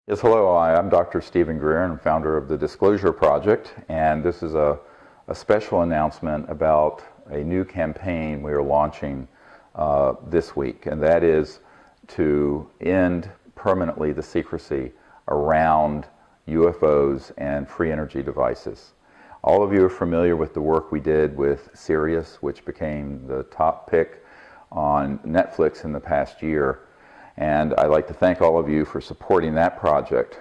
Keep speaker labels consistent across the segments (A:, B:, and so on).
A: Yes, hello. I'm Dr. Steven Greer, and I'm founder of the Disclosure Project, and this is a special announcement about a new campaign we are launching this week, and that is to end permanently the secrecy around UFOs and free energy devices. All of you are familiar with the work we did with Sirius, which became the top pick on Netflix in the past year. And I'd like to thank all of you for supporting that project.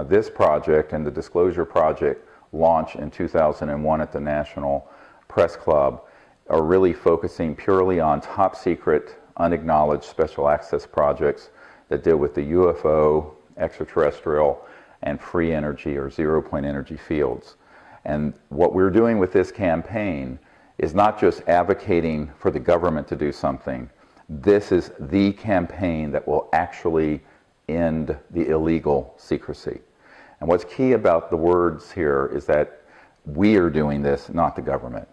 A: This project and the Disclosure Project, launched in 2001 at the National Press Club, are really focusing purely on top secret, unacknowledged special access projects that deal with the UFO, extraterrestrial, and free energy or zero-point energy fields. And what we're doing with this campaign is not just advocating for the government to do something. This is the campaign that will actually end the illegal secrecy. And what's key about the words here is that we are doing this, not the government.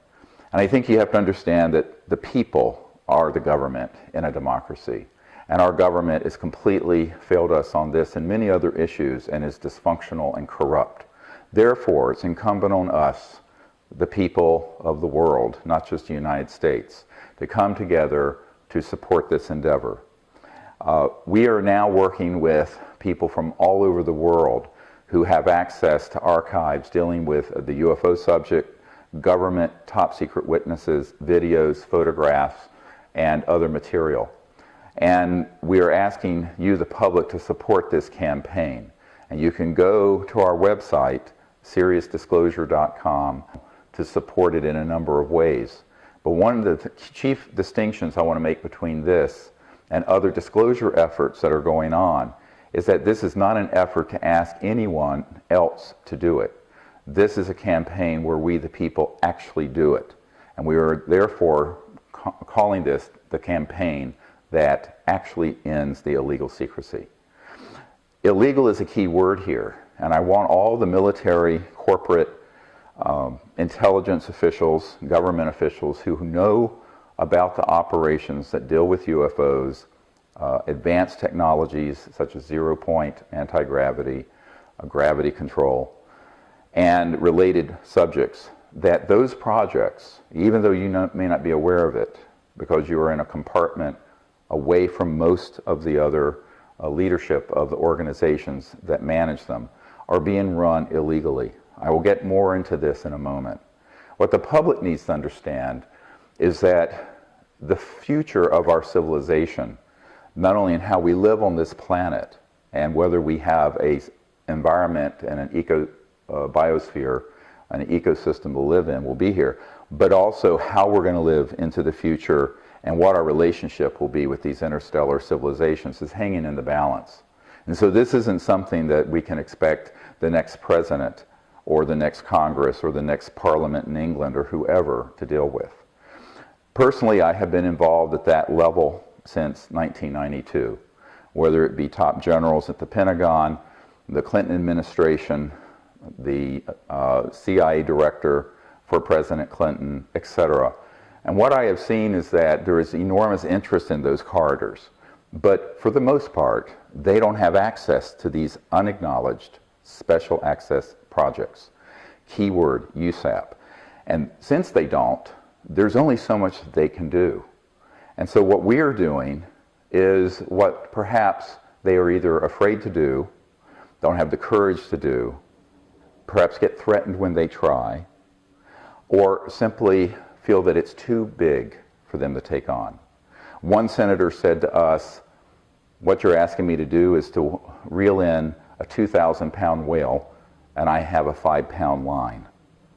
A: And I think you have to understand that the people are the government in a democracy. And our government has completely failed us on this and many other issues and is dysfunctional and corrupt. Therefore, it's incumbent on us, the people of the world, not just the United States, to come together to support this endeavor. We are now working with people from all over the world who have access to archives dealing with the UFO subject, government top secret witnesses, videos, photographs, and other material. And we are asking you, the public, to support this campaign. And you can go to our website, SiriusDisclosure.com, to support it in a number of ways. But one of the chief distinctions I want to make between this and other disclosure efforts that are going on is that this is not an effort to ask anyone else to do it. This is a campaign where we, the people, actually do it. And we are therefore calling this the campaign that actually ends the illegal secrecy. Illegal is a key word here, and I want all the military, corporate, intelligence officials, government officials who know about the operations that deal with UFOs, advanced technologies such as zero-point anti-gravity, gravity control, and related subjects, that those projects, even though you may not be aware of it because you are in a compartment away from most of the other leadership of the organizations that manage them, are being run illegally. I will get more into this in a moment. What the public needs to understand is that the future of our civilization, not only in how we live on this planet and whether we have an environment and an biosphere, an ecosystem to live in, will be here, but also how we're going to live into the future and what our relationship will be with these interstellar civilizations is hanging in the balance. And so this isn't something that we can expect the next president or the next Congress or the next Parliament in England or whoever to deal with. Personally, I have been involved at that level since 1992, whether it be top generals at the Pentagon, the Clinton administration, the CIA director for President Clinton, etc. And what I have seen is that there is enormous interest in those corridors, but for the most part, they don't have access to these unacknowledged special access projects. Keyword, USAP. And since they don't, there's only so much that they can do. And so what we are doing is what perhaps they are either afraid to do, don't have the courage to do, perhaps get threatened when they try, or simply feel that it's too big for them to take on. One senator said to us, what you're asking me to do is to reel in a 2,000-pound whale, and I have a 5-pound line.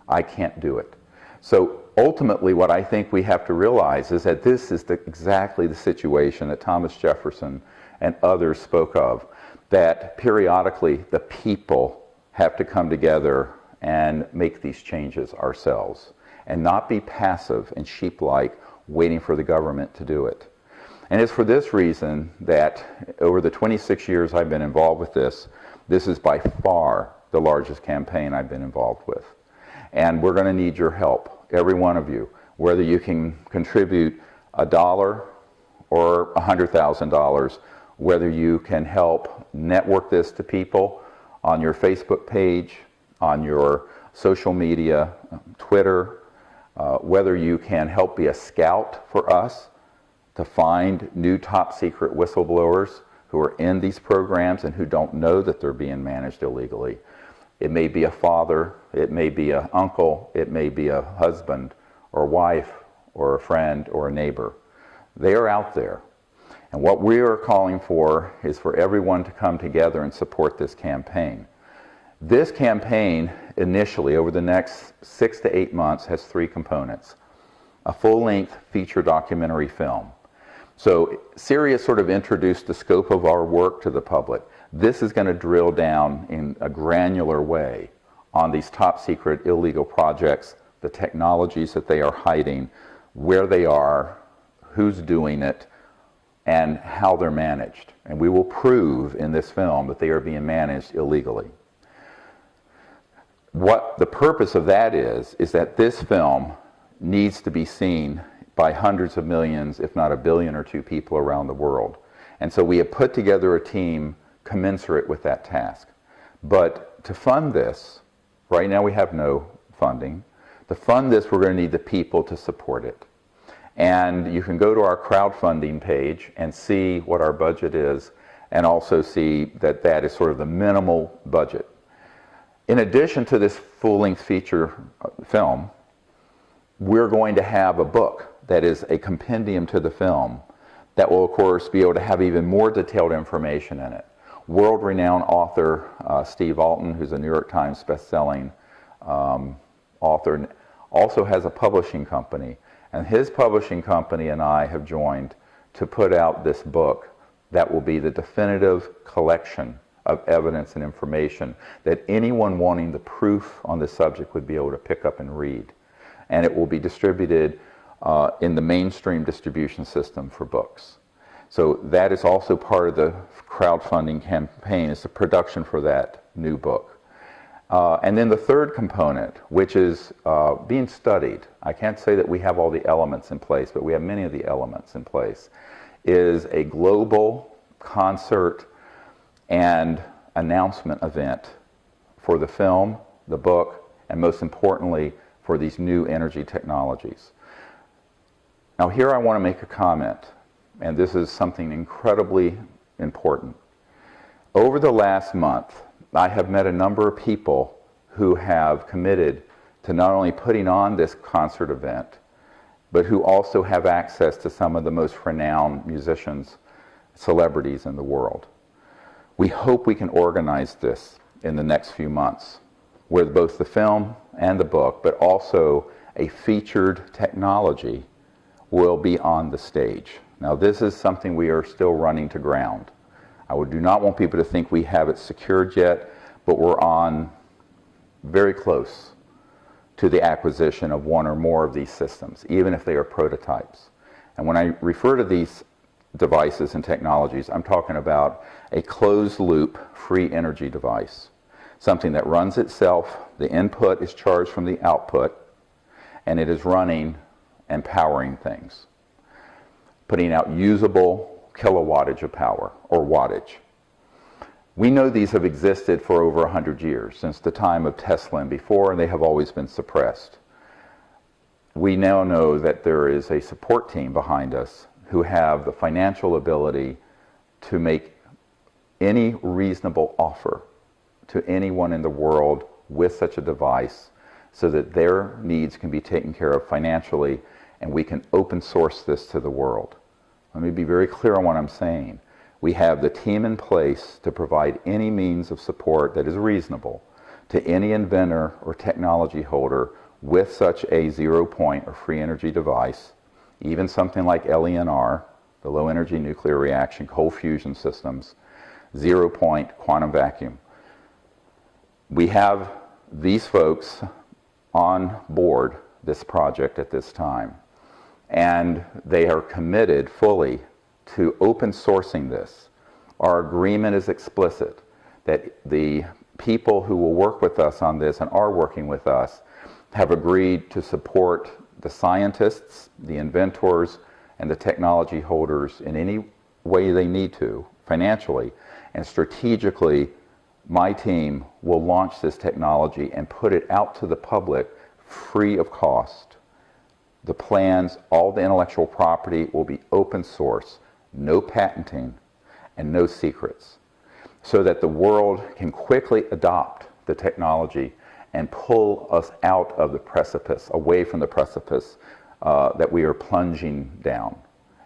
A: I can't do it. So ultimately, what I think we have to realize is that this is exactly the situation that Thomas Jefferson and others spoke of, that periodically the people have to come together and make these changes ourselves, and not be passive and sheep-like waiting for the government to do it. And it's for this reason that over the 26 years I've been involved with this, this is by far the largest campaign I've been involved with. And we're going to need your help, every one of you, whether you can contribute $1 or $100,000 whether you can help network this to people on your Facebook page, on your social media, Twitter, whether you can help be a scout for us to find new top secret whistleblowers who are in these programs and who don't know that they're being managed illegally. It may be a father, it may be an uncle, it may be a husband or wife or a friend or a neighbor. They are out there. And what we are calling for is for everyone to come together and support this campaign. This campaign, initially, over the next 6 to 8 months, has 3 components. A full-length feature documentary film. So Sirius sort of introduced the scope of our work to the public. This is going to drill down in a granular way on these top secret illegal projects, the technologies that they are hiding, where they are, who's doing it, and how they're managed. And we will prove in this film that they are being managed illegally. What the purpose of that is that this film needs to be seen by hundreds of millions, if not 1 billion or 2 people around the world. And so we have put together a team commensurate with that task. But to fund this, right now we have no funding. To fund this, we're going to need the people to support it. And you can go to our crowdfunding page and see what our budget is, and also see that that is sort of the minimal budget. In addition to this full-length feature film, we're going to have a book that is a compendium to the film that will, of course, be able to have even more detailed information in it. World-renowned author Steve Alton, who's a New York Times best-selling author, also has a publishing company. And his publishing company and I have joined to put out this book that will be the definitive collection of evidence and information that anyone wanting the proof on this subject would be able to pick up and read. And it will be distributed in the mainstream distribution system for books. So that is also part of the crowdfunding campaign, is the production for that new book. And then the third component, which is being studied, I can't say that we have all the elements in place, but we have many of the elements in place, is a global concert and announcement event for the film, the book, and most importantly, for these new energy technologies. Now here I want to make a comment, and this is something incredibly important. Over the last month, I have met a number of people who have committed to not only putting on this concert event, but who also have access to some of the most renowned musicians, celebrities in the world. We hope we can organize this in the next few months, with both the film and the book, but also a featured technology will be on the stage. Now this is something we are still running to ground. I do not want people to think we have it secured yet, but we're on very close to the acquisition of one or more of these systems, even if they are prototypes. And when I refer to these devices and technologies, I'm talking about a closed-loop free energy device, something that runs itself, the input is charged from the output, and it is running and powering things, putting out usable kilowattage of power, or wattage. We know these have existed for over 100 years, since the time of Tesla and before, and they have always been suppressed. We now know that there is a support team behind us who have the financial ability to make any reasonable offer to anyone in the world with such a device so that their needs can be taken care of financially, and we can open source this to the world. Let me be very clear on what I'm saying. We have the team in place to provide any means of support that is reasonable to any inventor or technology holder with such a zero-point or free energy device, even something like LENR, the low energy nuclear reaction, cold fusion systems, zero-point quantum vacuum. We have these folks on board this project at this time, and they are committed fully to open sourcing this. Our agreement is explicit that the people who will work with us on this and are working with us have agreed to support the scientists, the inventors, and the technology holders in any way they need to, financially. And strategically, my team will launch this technology and put it out to the public free of cost. The plans, all the intellectual property will be open source, no patenting, and no secrets, so that the world can quickly adopt the technology and pull us out of the precipice, away from the precipice that we are plunging down.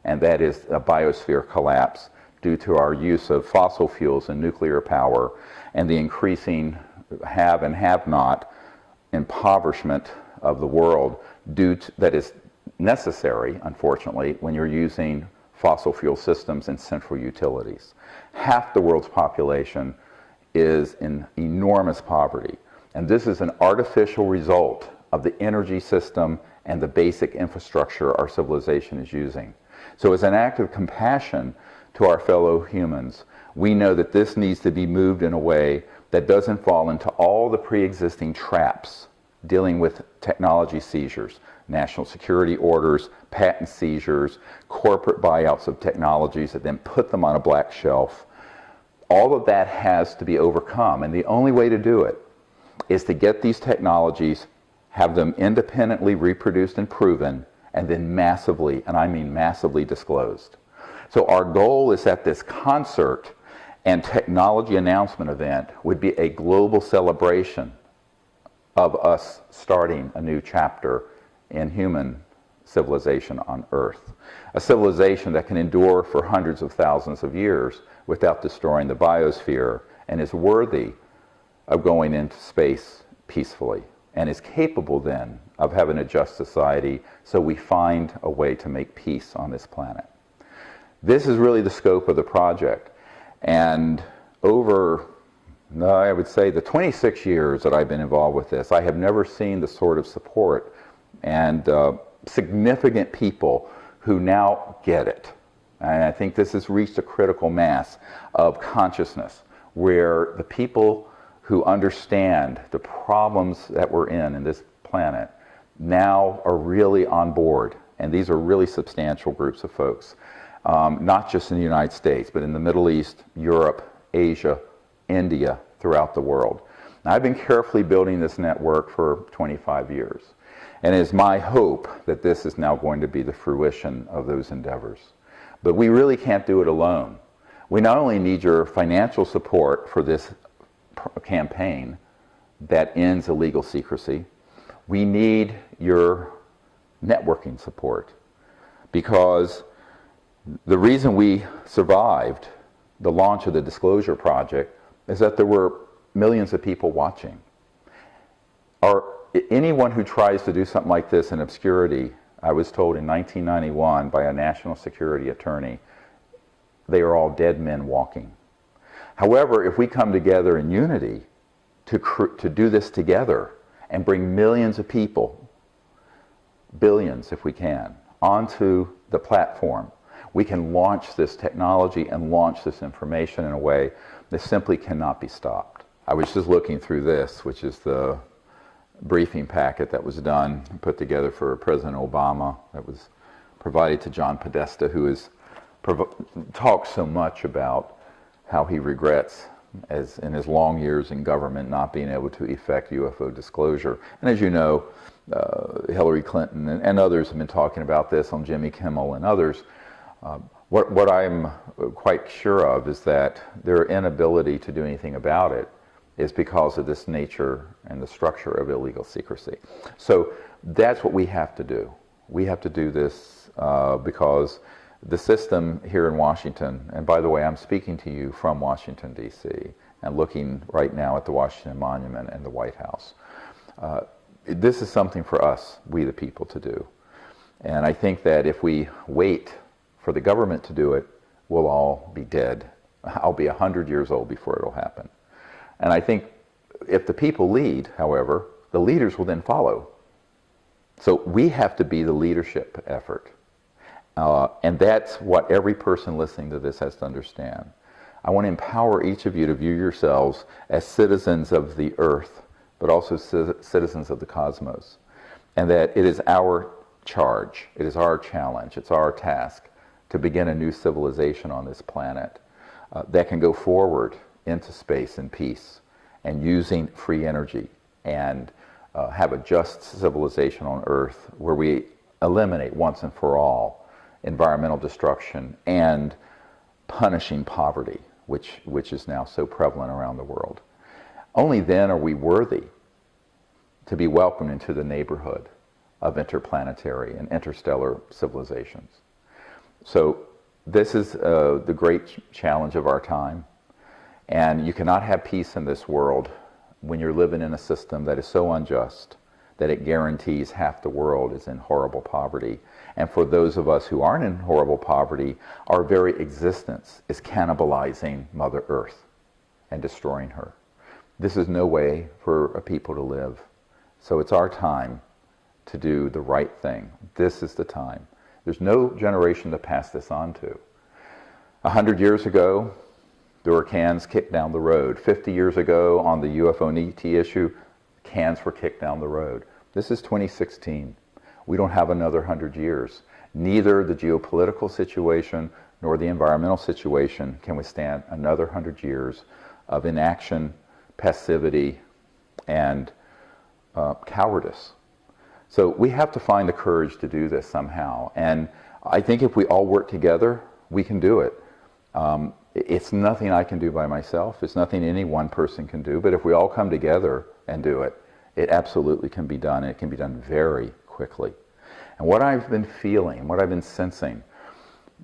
A: And that is a biosphere collapse due to our use of fossil fuels and nuclear power and the increasing have and have not impoverishment of the world that is necessary, unfortunately, when you're using fossil fuel systems and central utilities. Half the world's population is in enormous poverty, and this is an artificial result of the energy system and the basic infrastructure our civilization is using. So as an act of compassion to our fellow humans, we know that this needs to be moved in a way that doesn't fall into all the pre-existing traps dealing with technology seizures, national security orders, patent seizures, corporate buyouts of technologies that then put them on a black shelf. All of that has to be overcome, and the only way to do it is to get these technologies, have them independently reproduced and proven, and then massively, and I mean massively, disclosed. So our goal is that this concert and technology announcement event would be a global celebration of us starting a new chapter in human civilization on Earth. A civilization that can endure for hundreds of thousands of years without destroying the biosphere and is worthy of going into space peacefully and is capable then of having a just society, so we find a way to make peace on this planet. This is really the scope of the project. And over, I would say, the 26 years that I've been involved with this, I have never seen the sort of support and significant people who now get it. And I think this has reached a critical mass of consciousness where the people who understand the problems that we're in this planet now are really on board. And these are really substantial groups of folks, not just in the United States, but in the Middle East, Europe, Asia, India, throughout the world. Now, I've been carefully building this network for 25 years. And it is my hope that this is now going to be the fruition of those endeavors. But we really can't do it alone. We not only need your financial support for this campaign that ends illegal secrecy, we need your networking support, because the reason we survived the launch of the Disclosure Project is that there were millions of people watching. Anyone who tries to do something like this in obscurity, I was told in 1991 by a national security attorney, they are all dead men walking. However, if we come together in unity to do this together and bring millions of people, billions if we can, onto the platform, we can launch this technology and launch this information in a way that simply cannot be stopped. I was just looking through this, which is the briefing packet that was done and put together for President Obama, that was provided to John Podesta, who has talked so much about how he regrets, as in his long years in government, not being able to effect UFO disclosure. And as you know, Hillary Clinton and others have been talking about this on Jimmy Kimmel and others. What I'm quite sure of is that their inability to do anything about it is because of this nature and the structure of illegal secrecy. So that's what we have to do. We have to do this because the system here in Washington, and by the way, I'm speaking to you from Washington, D.C., and looking right now at the Washington Monument and the White House. This is something for us, we the people, to do. And I think that if we wait for the government to do it, we'll all be dead. I'll be 100 years old before it'll happen. And I think if the people lead, however, the leaders will then follow. So we have to be the leadership effort. And that's what every person listening to this has to understand. I want to empower each of you to view yourselves as citizens of the earth, but also citizens of the cosmos. And that it is our charge, it is our challenge, it's our task to begin a new civilization on this planet that can go forward into space in peace and using free energy and have a just civilization on Earth where we eliminate once and for all environmental destruction and punishing poverty, which is now so prevalent around the world. Only then are we worthy to be welcomed into the neighborhood of interplanetary and interstellar civilizations. So this is the great challenge of our time. And you cannot have peace in this world when you're living in a system that is so unjust that it guarantees half the world is in horrible poverty. And for those of us who aren't in horrible poverty, our very existence is cannibalizing Mother Earth and destroying her. This is no way for a people to live. So it's our time to do the right thing. This is the time. There's no generation to pass this on to. 100 years ago, there were cans kicked down the road. 50 years ago, on the UFO and ET issue, cans were kicked down the road. This is 2016. We don't have another 100 years. Neither the geopolitical situation nor the environmental situation can withstand another 100 years of inaction, passivity, and cowardice. So we have to find the courage to do this somehow. And I think if we all work together, we can do it. It's nothing I can do by myself. It's nothing any one person can do. But if we all come together and do it, it absolutely can be done. And it can be done very quickly. And what I've been feeling, what I've been sensing,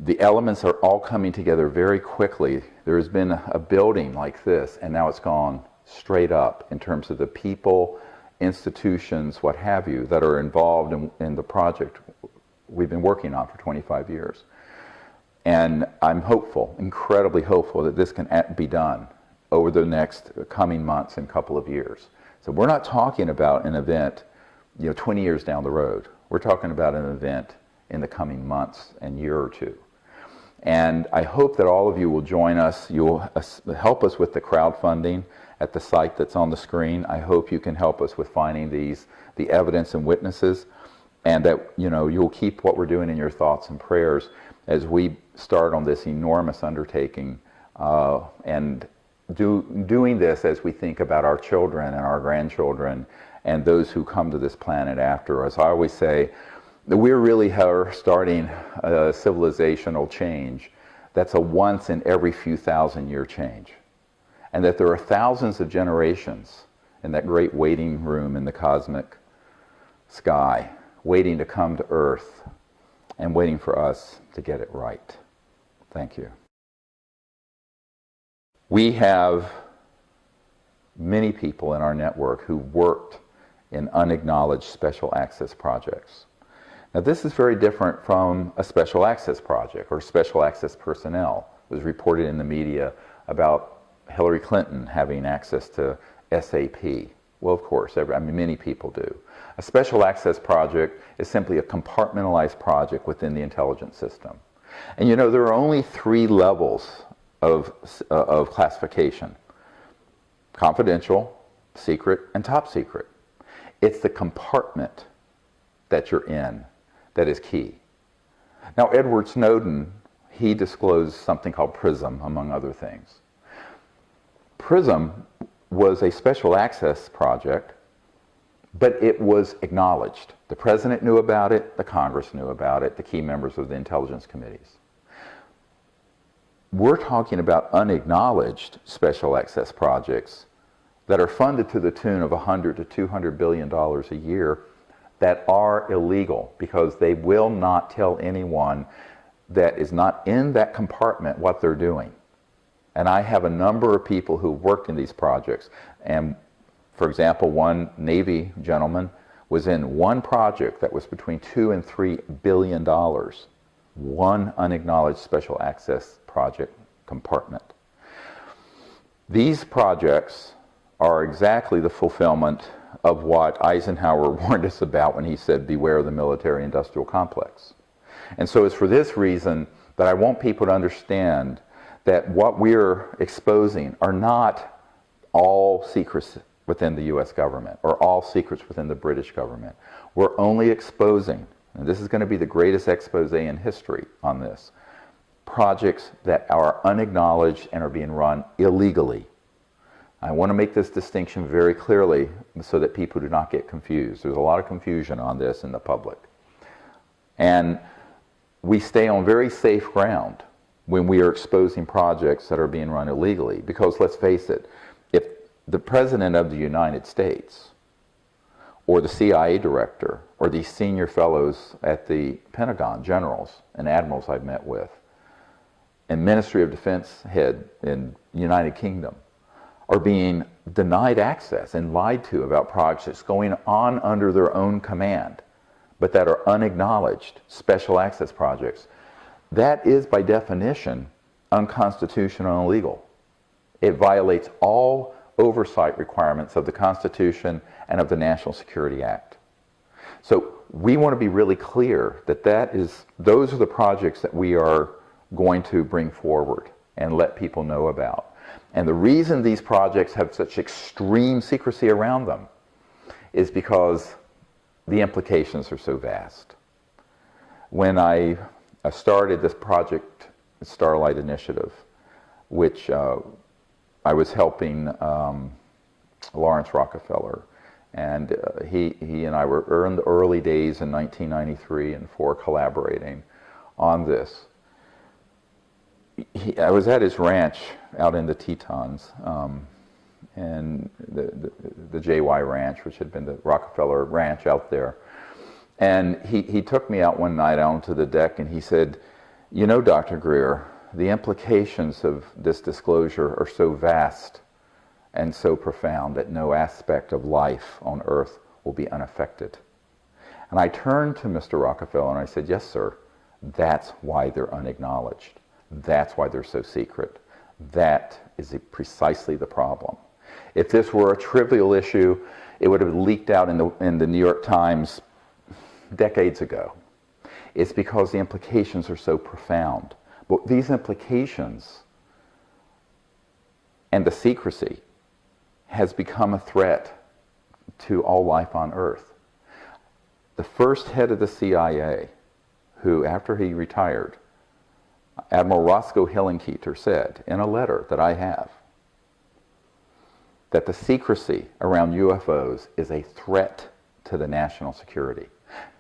A: the elements are all coming together very quickly. There has been a building like this, and now it's gone straight up in terms of the people, institutions, what have you, that are involved in the project we've been working on for 25 years. And I'm hopeful, incredibly hopeful, that this can be done over the next coming months and couple of years. So we're not talking about an event, 20 years down the road. We're talking about an event in the coming months and year or two. And I hope that all of you will join us. You'll help us with the crowdfunding at the site that's on the screen. I hope you can help us with finding the evidence and witnesses, and that you'll keep what we're doing in your thoughts and prayers as we start on this enormous undertaking, and doing this as we think about our children and our grandchildren and those who come to this planet after us. I always say that we really are starting a civilizational change that's a once in every few thousand year change. And that there are thousands of generations in that great waiting room in the cosmic sky, waiting to come to Earth and waiting for us to get it right. Thank you. We have many people in our network who worked in unacknowledged special access projects. Now, this is very different from a special access project or special access personnel. It was reported in the media about Hillary Clinton having access to SAP. Well, of course, many people do. A special access project is simply a compartmentalized project within the intelligence system. And there are only 3 levels of classification: confidential, secret, and top secret. It's the compartment that you're in that is key. Now, Edward Snowden, he disclosed something called PRISM, among other things. PRISM was a special access project, but it was acknowledged. The president knew about it, the Congress knew about it, the key members of the intelligence committees. We're talking about unacknowledged special access projects that are funded to the tune of $100 to $200 billion a year that are illegal because they will not tell anyone that is not in that compartment what they're doing. And I have a number of people who worked in these projects. And for example, one Navy gentleman was in one project that was between $2 and $3 billion. One unacknowledged special access project compartment. These projects are exactly the fulfillment of what Eisenhower warned us about when he said, beware of the military-industrial complex. And so it's for this reason that I want people to understand that what we're exposing are not all secrets within the US government or all secrets within the British government. We're only exposing, and this is going to be the greatest expose in history on this, projects that are unacknowledged and are being run illegally. I want to make this distinction very clearly so that people do not get confused. There's a lot of confusion on this in the public. And we stay on very safe ground when we are exposing projects that are being run illegally. Because let's face it, if the President of the United States or the CIA director or these senior fellows at the Pentagon, generals and admirals I've met with, and Ministry of Defense head in United Kingdom, are being denied access and lied to about projects going on under their own command, but that are unacknowledged special access projects, that is by definition unconstitutional and illegal. It violates all oversight requirements of the Constitution and of the National Security Act. So we want to be really clear that those are the projects that we are going to bring forward and let people know about. And the reason these projects have such extreme secrecy around them is because the implications are so vast. When I started this project, Starlight Initiative, which I was helping Lawrence Rockefeller, and he and I were in the early days in 1993 and 4 collaborating on this. I was at his ranch out in the Tetons, and the JY Ranch, which had been the Rockefeller Ranch out there. And he took me out one night out onto the deck and he said, "You know, Dr. Greer, the implications of this disclosure are so vast and so profound that no aspect of life on Earth will be unaffected." And I turned to Mr. Rockefeller and I said, "Yes, sir, that's why they're unacknowledged. That's why they're so secret. That is precisely the problem. If this were a trivial issue, it would have leaked out in the New York Times decades ago. It's because the implications are so profound. But these implications and the secrecy has become a threat to all life on Earth. The first head of the CIA, who after he retired, Admiral Roscoe Hillenkoetter, said in a letter that I have that the secrecy around UFOs is a threat to the national security.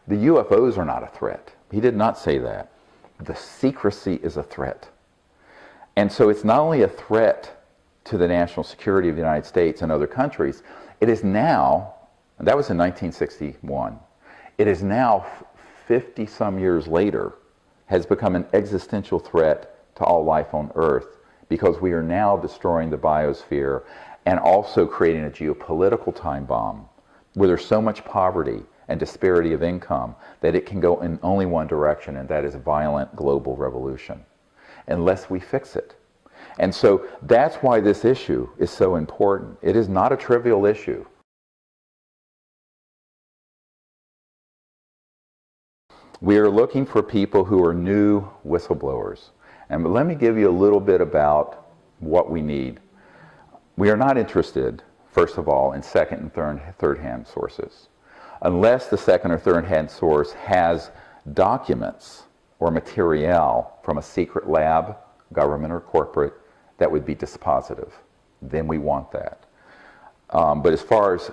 A: The UFOs are not a threat. He did not say that. The secrecy is a threat. And so it's not only a threat to the national security of the United States and other countries, it is now, and that was in 1961, it is now 50 some years later, has become an existential threat to all life on Earth because we are now destroying the biosphere and also creating a geopolitical time bomb where there's so much poverty and disparity of income that it can go in only one direction, and that is violent global revolution, unless we fix it. And so that's why this issue is so important. It is not a trivial issue. We are looking for people who are new whistleblowers. And let me give you a little bit about what we need. We are not interested, first of all, in second and third-hand sources, unless the second or third-hand source has documents or material from a secret lab, government or corporate, that would be dispositive. Then we want that. But as far as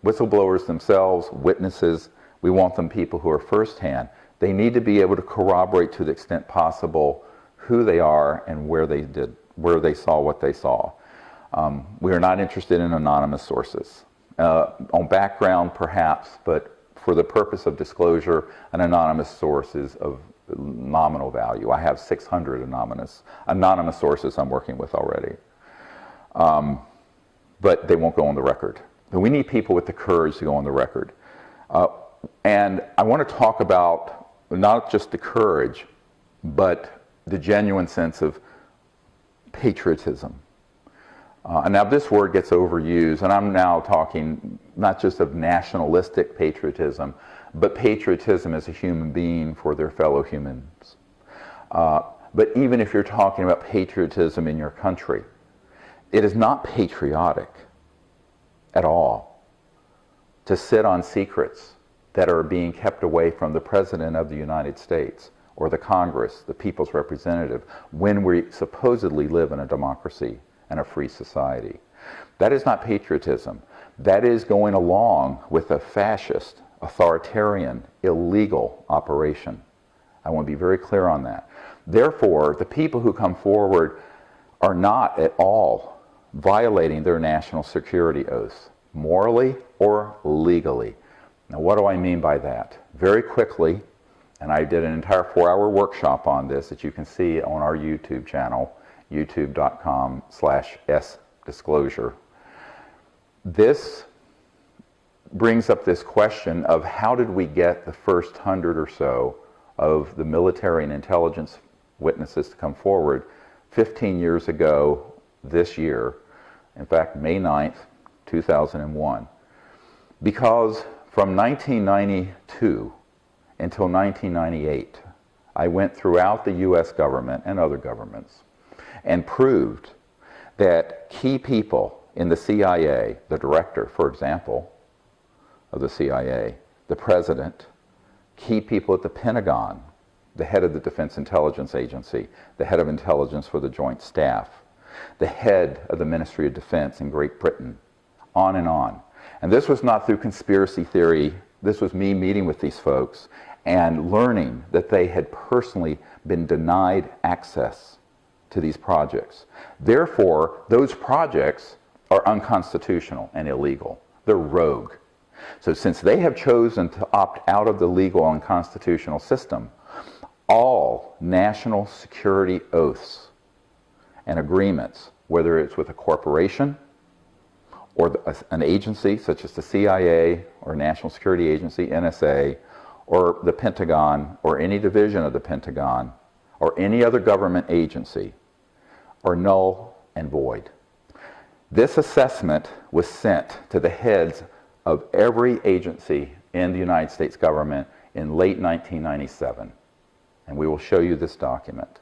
A: whistleblowers themselves, witnesses, we want them people who are firsthand. They need to be able to corroborate to the extent possible who they are and where they saw what they saw. We are not interested in anonymous sources. On background, perhaps, but for the purpose of disclosure, an anonymous source is of nominal value. I have 600 anonymous sources I'm working with already. But they won't go on the record. But we need people with the courage to go on the record. And I want to talk about not just the courage, but the genuine sense of patriotism. And now this word gets overused, and I'm now talking not just of nationalistic patriotism, but patriotism as a human being for their fellow humans. But even if you're talking about patriotism in your country, it is not patriotic at all to sit on secrets that are being kept away from the President of the United States or the Congress, the people's representative, when we supposedly live in a democracy and a free society. That is not patriotism. That is going along with a fascist, authoritarian, illegal operation. I want to be very clear on that. Therefore, the people who come forward are not at all violating their national security oaths, morally or legally. Now, what do I mean by that? Very quickly, and I did an entire 4-hour workshop on this that you can see on our YouTube channel, youtube.com/sdisclosure. This brings up this question of how did we get the first 100 or so of the military and intelligence witnesses to come forward 15 years ago this year, in fact, May 9th, 2001. Because from 1992 until 1998, I went throughout the US government and other governments and proved that key people in the CIA, the director, for example, of the CIA, the president, key people at the Pentagon, the head of the Defense Intelligence Agency, the head of intelligence for the Joint Staff, the head of the Ministry of Defense in Great Britain, on and on. And this was not through conspiracy theory. This was me meeting with these folks and learning that they had personally been denied access to these projects. Therefore, those projects are unconstitutional and illegal. They're rogue. So since they have chosen to opt out of the legal and constitutional system, all national security oaths and agreements, whether it's with a corporation or an agency such as the CIA or National Security Agency, NSA, or the Pentagon or any division of the Pentagon or any other government agency, are null and void. This assessment was sent to the heads of every agency in the United States government in late 1997. And we will show you this document.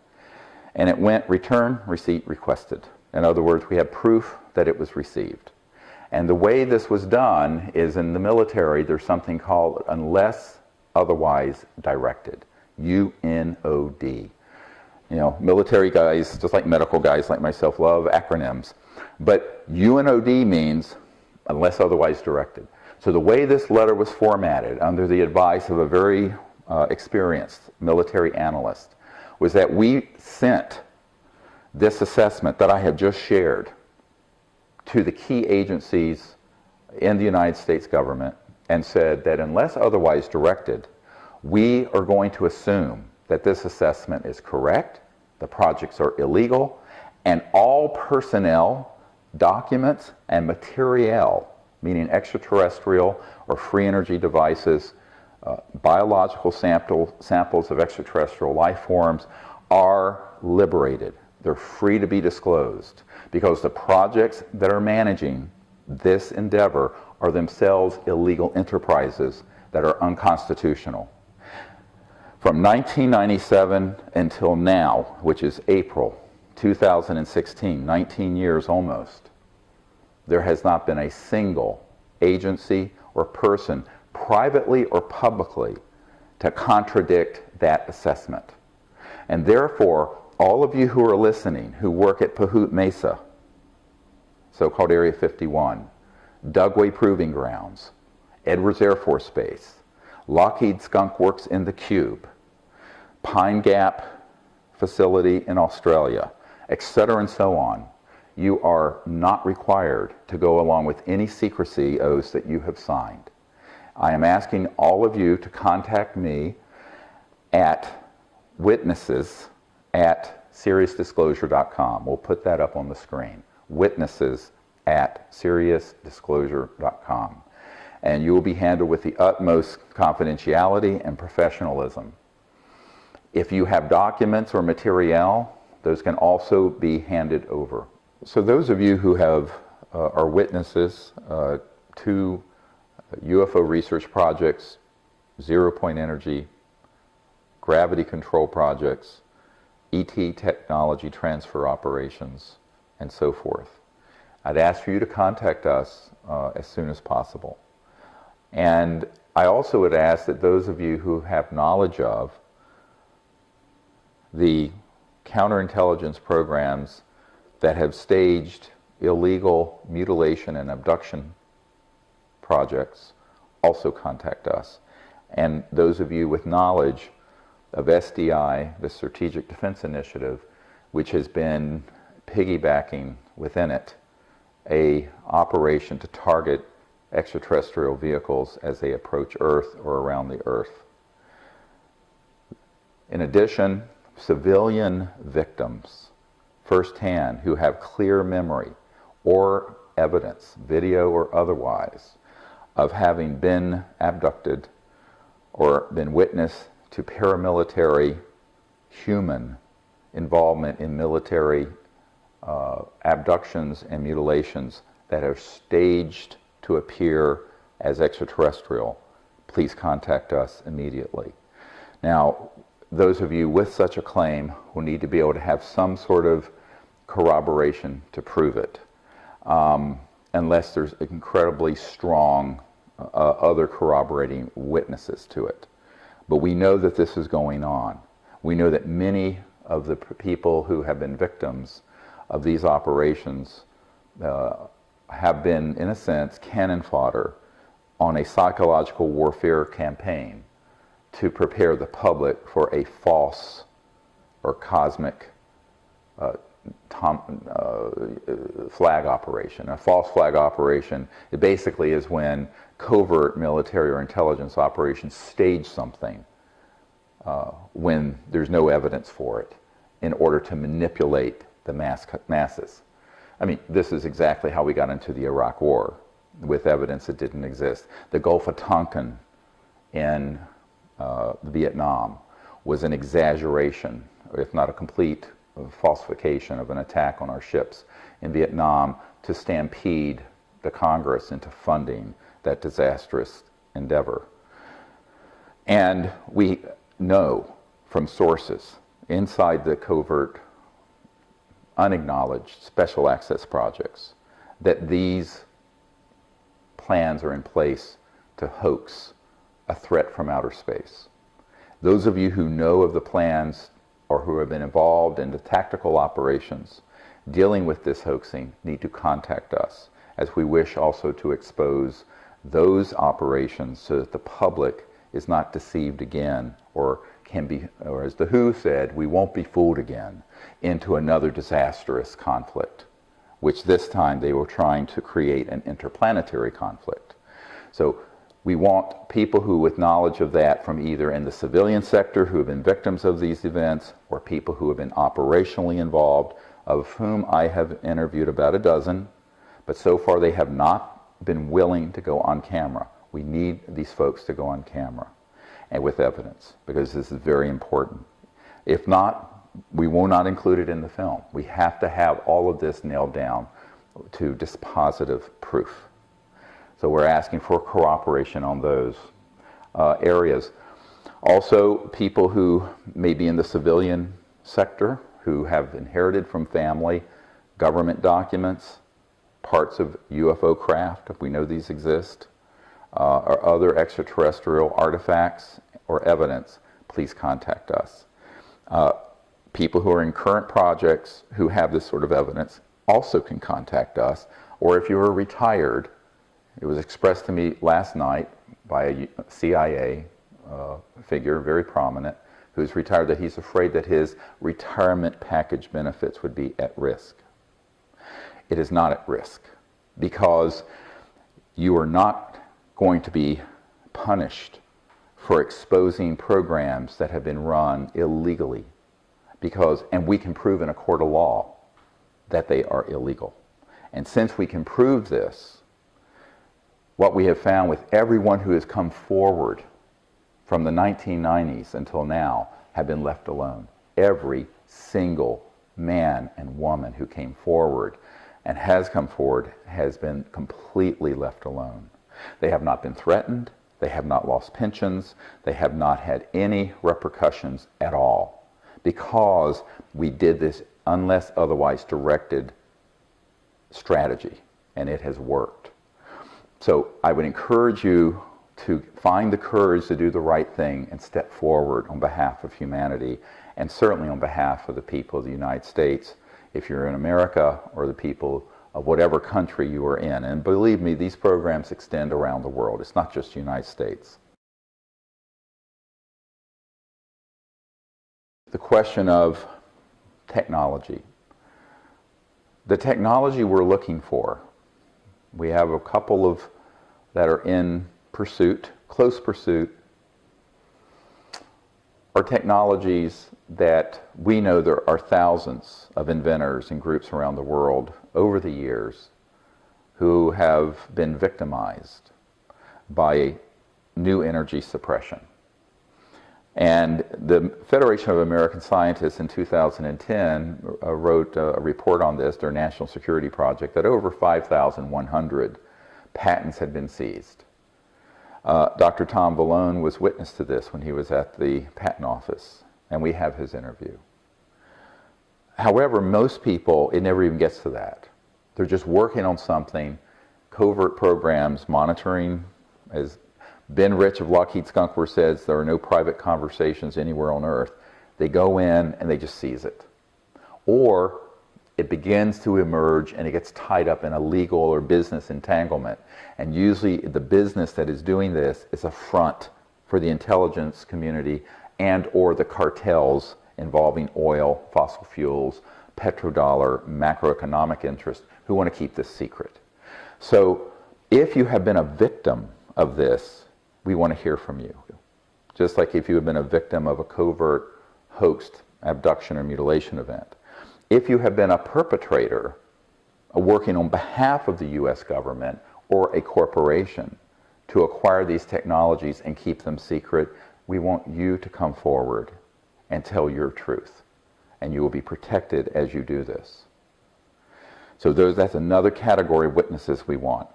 A: And it went return, receipt, requested. In other words, we have proof that it was received. And the way this was done is in the military, there's something called unless otherwise directed, UNOD. You know, military guys, just like medical guys like myself, love acronyms. But UNOD means unless otherwise directed. So the way this letter was formatted under the advice of a very experienced military analyst was that we sent this assessment that I have just shared to the key agencies in the United States government and said that unless otherwise directed, we are going to assume that this assessment is correct, the projects are illegal, and all personnel, documents, and materiel, meaning extraterrestrial or free energy devices, biological samples of extraterrestrial life forms are liberated. They're free to be disclosed because the projects that are managing this endeavor are themselves illegal enterprises that are unconstitutional. From 1997 until now, which is April 2016, 19 years almost, there has not been a single agency or person, privately or publicly, to contradict that assessment. And therefore, all of you who are listening, who work at Pahut Mesa, so-called Area 51, Dugway Proving Grounds, Edwards Air Force Base, Lockheed Skunk Works in the Cube, Pine Gap facility in Australia, etc. and so on, you are not required to go along with any secrecy oaths that you have signed. I am asking all of you to contact me at witnesses@seriousdisclosure.com. We'll put that up on the screen. Witnesses@seriousdisclosure.com. And you will be handled with the utmost confidentiality and professionalism. If you have documents or material, those can also be handed over. So those of you who are witnesses to UFO research projects, zero-point energy, gravity control projects, ET technology transfer operations, and so forth, I'd ask for you to contact us as soon as possible. And I also would ask that those of you who have knowledge of the counterintelligence programs that have staged illegal mutilation and abduction projects also contact us. And those of you with knowledge of SDI, the Strategic Defense Initiative, which has been piggybacking within it a operation to target extraterrestrial vehicles as they approach Earth or around the Earth. In addition, civilian victims, firsthand, who have clear memory or evidence, video or otherwise, of having been abducted or been witness to paramilitary human involvement in military abductions and mutilations that are staged to appear as extraterrestrial, please contact us immediately. Now, those of you with such a claim will need to be able to have some sort of corroboration to prove it, unless there's incredibly strong other corroborating witnesses to it. But we know that this is going on. We know that many of the people who have been victims of these operations have been, in a sense, cannon fodder on a psychological warfare campaign to prepare the public for a false or cosmic flag operation. A false flag operation, it basically is when covert military or intelligence operations stage something when there's no evidence for it in order to manipulate the masses. I mean, this is exactly how we got into the Iraq War, with evidence that didn't exist. The Gulf of Tonkin in Vietnam was an exaggeration, if not a complete falsification of an attack on our ships in Vietnam to stampede the Congress into funding that disastrous endeavor. And we know from sources inside the covert, unacknowledged special access projects that these plans are in place to hoax a threat from outer space. Those of you who know of the plans or who have been involved in the tactical operations dealing with this hoaxing need to contact us, as we wish also to expose those operations so that the public is not deceived again, or can be, or as the WHO said, we won't be fooled again into another disastrous conflict, which this time they were trying to create an interplanetary conflict. So we want people who, with knowledge of that from either in the civilian sector who have been victims of these events, or people who have been operationally involved, of whom I have interviewed about a dozen, but so far they have not been willing to go on camera. We need these folks to go on camera and with evidence, because this is very important. If not, we will not include it in the film. We have to have all of this nailed down to dispositive proof. So we're asking for cooperation on those areas. Also, people who may be in the civilian sector, who have inherited from family government documents, parts of UFO craft, if we know these exist, or other extraterrestrial artifacts or evidence, please contact us. People who are in current projects who have this sort of evidence also can contact us, or if you are retired, it was expressed to me last night by a CIA figure, very prominent, who's retired, that he's afraid that his retirement package benefits would be at risk. It is not at risk, because you are not going to be punished for exposing programs that have been run illegally, because, and we can prove in a court of law that they are illegal. And since we can prove this, what we have found with everyone who has come forward from the 1990s until now have been left alone. Every single man and woman who came forward and has come forward has been completely left alone. They have not been threatened, they have not lost pensions, they have not had any repercussions at all, because we did this unless otherwise directed strategy, and it has worked. So I would encourage you to find the courage to do the right thing and step forward on behalf of humanity and certainly on behalf of the people of the United States, if you're in America, or the people of whatever country you are in. And believe me, these programs extend around the world. It's not just the United States. The question of technology. The technology we're looking for, we have a couple of that are in pursuit, close pursuit, are technologies that we know there are thousands of inventors and groups around the world over the years who have been victimized by new energy suppression. And the Federation of American Scientists in 2010 wrote a report on this, their national security project, that over 5,100 patents had been seized. Dr. Tom Vallone was witness to this when he was at the patent office, and we have his interview. However, most people, it never even gets to that. They're just working on something, covert programs, monitoring. As Ben Rich of Lockheed Skunk Works says, there are no private conversations anywhere on earth. They go in and they just seize it. Or it begins to emerge and it gets tied up in a legal or business entanglement. And usually the business that is doing this is a front for the intelligence community and or the cartels involving oil, fossil fuels, petrodollar, macroeconomic interests who want to keep this secret. So if you have been a victim of this, we want to hear from you. Just like if you have been a victim of a covert hoaxed abduction or mutilation event. If you have been a perpetrator working on behalf of the U.S. government or a corporation to acquire these technologies and keep them secret, we want you to come forward and tell your truth. And you will be protected as you do this. So that's another category of witnesses we want.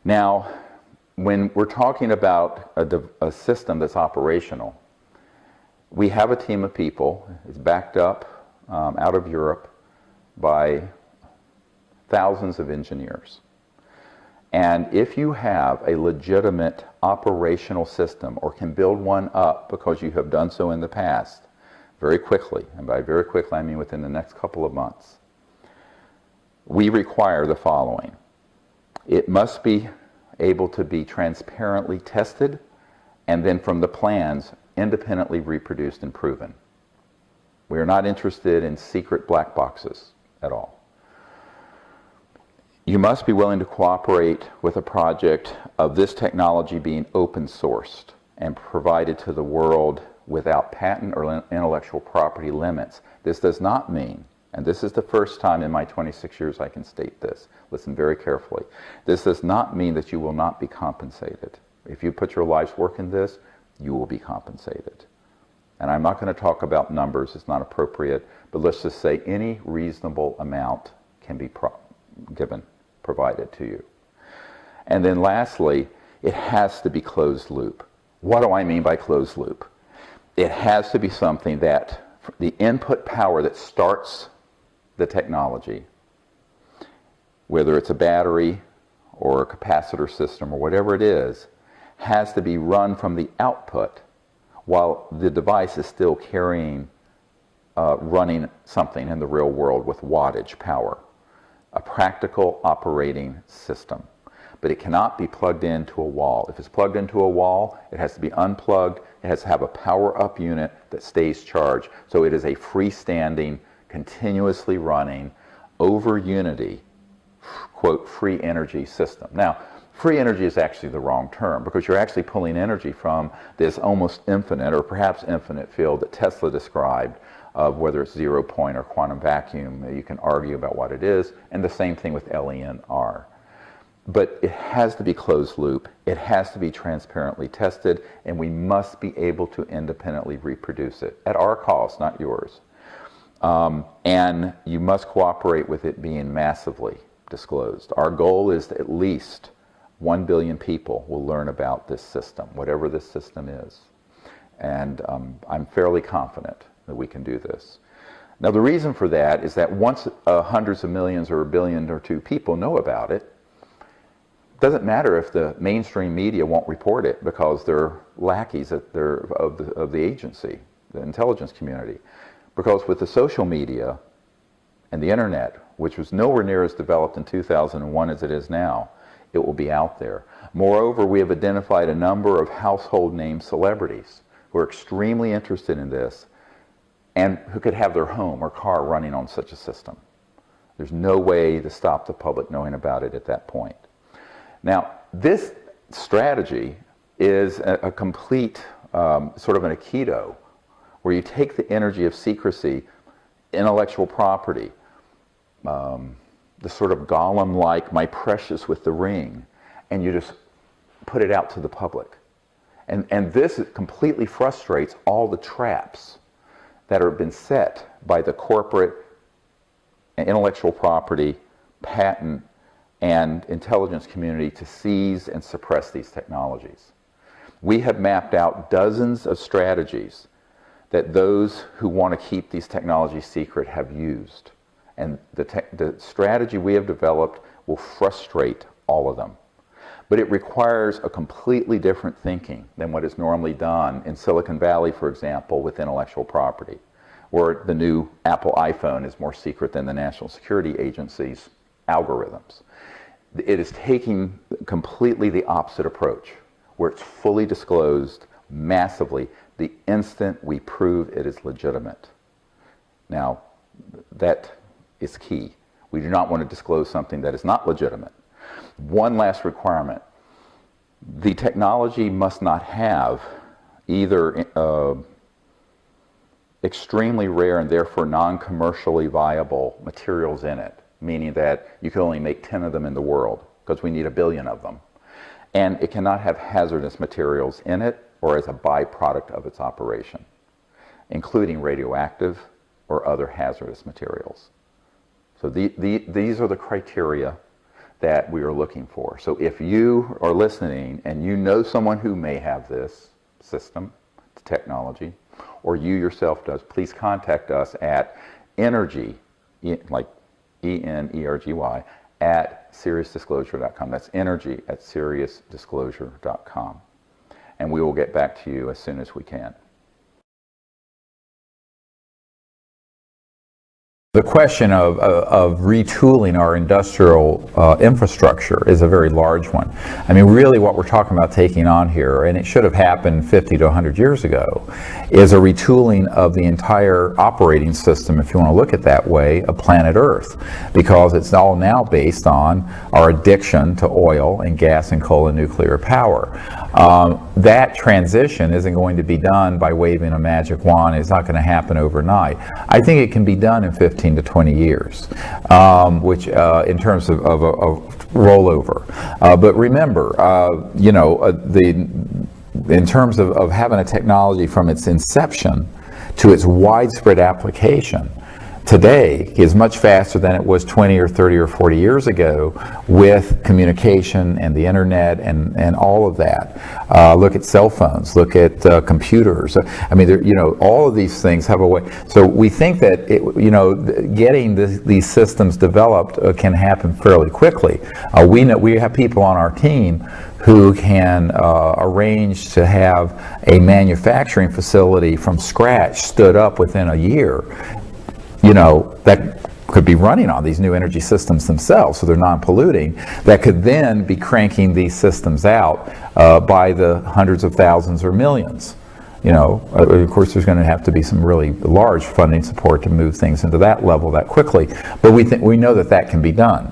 A: Now, when we're talking about a system that's operational, we have a team of people. It's backed up out of Europe by thousands of engineers. And if you have a legitimate operational system or can build one up because you have done so in the past, very quickly, and by very quickly I mean within the next couple of months, we require the following. It must be able to be transparently tested and then from the plans independently reproduced and proven. We are not interested in secret black boxes at all. You must be willing to cooperate with a project of this technology being open sourced and provided to the world without patent or intellectual property limits. This does not mean, and this is the first time in my 26 years I can state this, listen very carefully, this does not mean that you will not be compensated. If you put your life's work in this, you will be compensated. And I'm not going to talk about numbers, it's not appropriate, but let's just say any reasonable amount can be provided to you. And then lastly, it has to be closed loop. What do I mean by closed loop? It has to be something that the input power that starts the technology, whether it's a battery or a capacitor system or whatever it is, has to be run from the output while the device is still carrying, running something in the real world with wattage power. A practical operating system. But it cannot be plugged into a wall. If it's plugged into a wall, it has to be unplugged. It has to have a power-up unit that stays charged. So it is a freestanding, continuously running, over unity, quote, free energy system. Now, free energy is actually the wrong term because you're actually pulling energy from this almost infinite or perhaps infinite field that Tesla described of whether it's zero point or quantum vacuum. You can argue about what it is, and the same thing with LENR. But it has to be closed loop, it has to be transparently tested, and we must be able to independently reproduce it at our cost, not yours. And you must cooperate with it being massively disclosed. Our goal is that at least 1 billion people will learn about this system, whatever this system is. And I'm fairly confident that we can do this. Now the reason for that is that once hundreds of millions or a billion or two people know about it, it doesn't matter if the mainstream media won't report it because they're lackeys of the agency, the intelligence community. Because with the social media and the internet, which was nowhere near as developed in 2001 as it is now, it will be out there. Moreover, we have identified a number of household name celebrities who are extremely interested in this and who could have their home or car running on such a system. There's no way to stop the public knowing about it at that point. Now, this strategy is a complete sort of an aikido, where you take the energy of secrecy, intellectual property, the sort of golem-like, my precious with the ring, and you just put it out to the public. And this completely frustrates all the traps that have been set by the corporate intellectual property, patent, and intelligence community to seize and suppress these technologies. We have mapped out dozens of strategies that those who want to keep these technologies secret have used. And the strategy we have developed will frustrate all of them. But it requires a completely different thinking than what is normally done in Silicon Valley, for example, with intellectual property, where the new Apple iPhone is more secret than the National Security Agency's algorithms. It is taking completely the opposite approach, where it's fully disclosed massively the instant we prove it is legitimate. Now, that is key. We do not want to disclose something that is not legitimate. One last requirement: the technology must not have either extremely rare and therefore non-commercially viable materials in it, meaning that you can only make 10 of them in the world, because we need 1 billion of them. And it cannot have hazardous materials in it or as a byproduct of its operation, including radioactive or other hazardous materials. So these are the criteria that we are looking for. So if you are listening and you know someone who may have this system, technology, or you yourself does, please contact us at energy, like E-N-E-R-G-Y, at SeriousDisclosure.com. That's energy at SeriousDisclosure.com. And we will get back to you as soon as we can. The question of retooling our industrial infrastructure is a very large one. I mean, really what we're talking about taking on here, and it should have happened 50 to 100 years ago, is a retooling of the entire operating system, if you want to look at it that way, of planet Earth, because it's all now based on our addiction to oil and gas and coal and nuclear power. That transition isn't going to be done by waving a magic wand. It's not going to happen overnight. I think it can be done in 15 to 20 years, which in terms of rollover. But remember, in terms of having a technology from its inception to its widespread application, today is much faster than it was 20 or 30 or 40 years ago with communication and the internet and all of that. Look at cell phones, look at computers. I mean, all of these things have a way. So we think that getting these systems developed can happen fairly quickly. We have people on our team who can arrange to have a manufacturing facility from scratch stood up within a year. That could be running on these new energy systems themselves, so they're non-polluting, that could then be cranking these systems out by the hundreds of thousands or millions. Of course, there's going to have to be some really large funding support to move things into that level that quickly, but we know that can be done.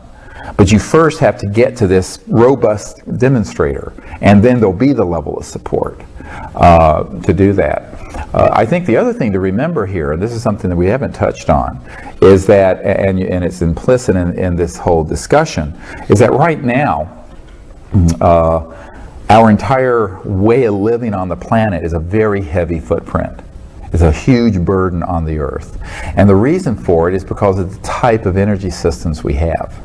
A: But you first have to get to this robust demonstrator, and then there'll be the level of support to do that. I think the other thing to remember here, and this is something that we haven't touched on, is that, and it's implicit in this whole discussion, is that right now, our entire way of living on the planet is a very heavy footprint. It's a huge burden on the Earth. And the reason for it is because of the type of energy systems we have.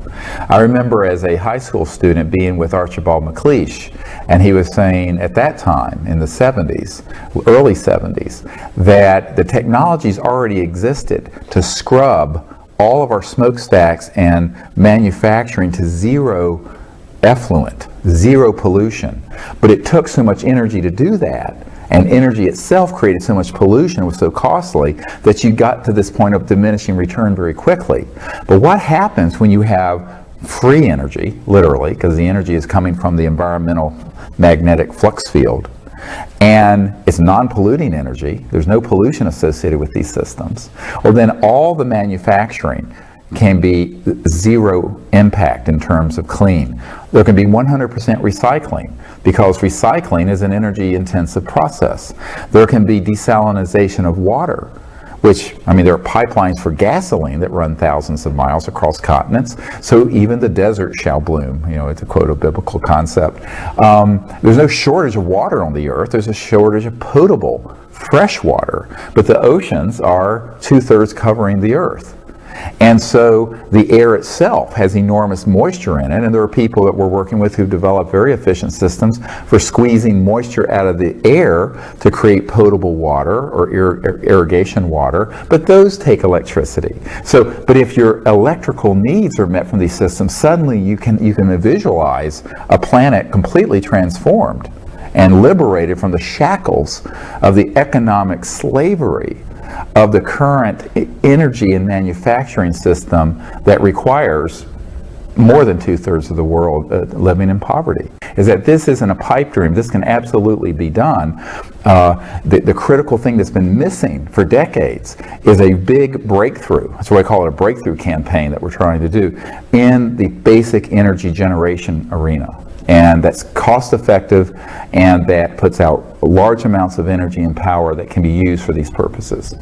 A: I remember as a high school student being with Archibald MacLeish, and he was saying at that time, in the 70s, early 70s, that the technologies already existed to scrub all of our smokestacks and manufacturing to zero effluent, zero pollution. But it took so much energy to do that, And energy itself created so much pollution, was so costly, that you got to this point of diminishing return very quickly. But what happens when you have free energy, literally, because the energy is coming from the environmental magnetic flux field, and it's non-polluting energy, there's no pollution associated with these systems, well then all the manufacturing can be zero impact in terms of clean. There can be 100% recycling, because recycling is an energy intensive process. There can be desalination of water, which, I mean, there are pipelines for gasoline that run thousands of miles across continents, so even the desert shall bloom, you know, to quote a biblical concept. There's no shortage of water on the earth, there's a shortage of potable, fresh water, but the oceans are 2/3 covering the earth. And so the air itself has enormous moisture in it, and there are people that we're working with who develop very efficient systems for squeezing moisture out of the air to create potable water or irrigation water, but those take electricity. So, but if your electrical needs are met from these systems, suddenly you can visualize a planet completely transformed and liberated from the shackles of the economic slavery of the current energy and manufacturing system that requires more than 2/3 of the world living in poverty. Is that this isn't a pipe dream, this can absolutely be done. The critical thing that's been missing for decades is a big breakthrough. That's why I call it a breakthrough campaign that we're trying to do in the basic energy generation arena. And that's cost effective, and that puts out large amounts of energy and power that can be used for these purposes.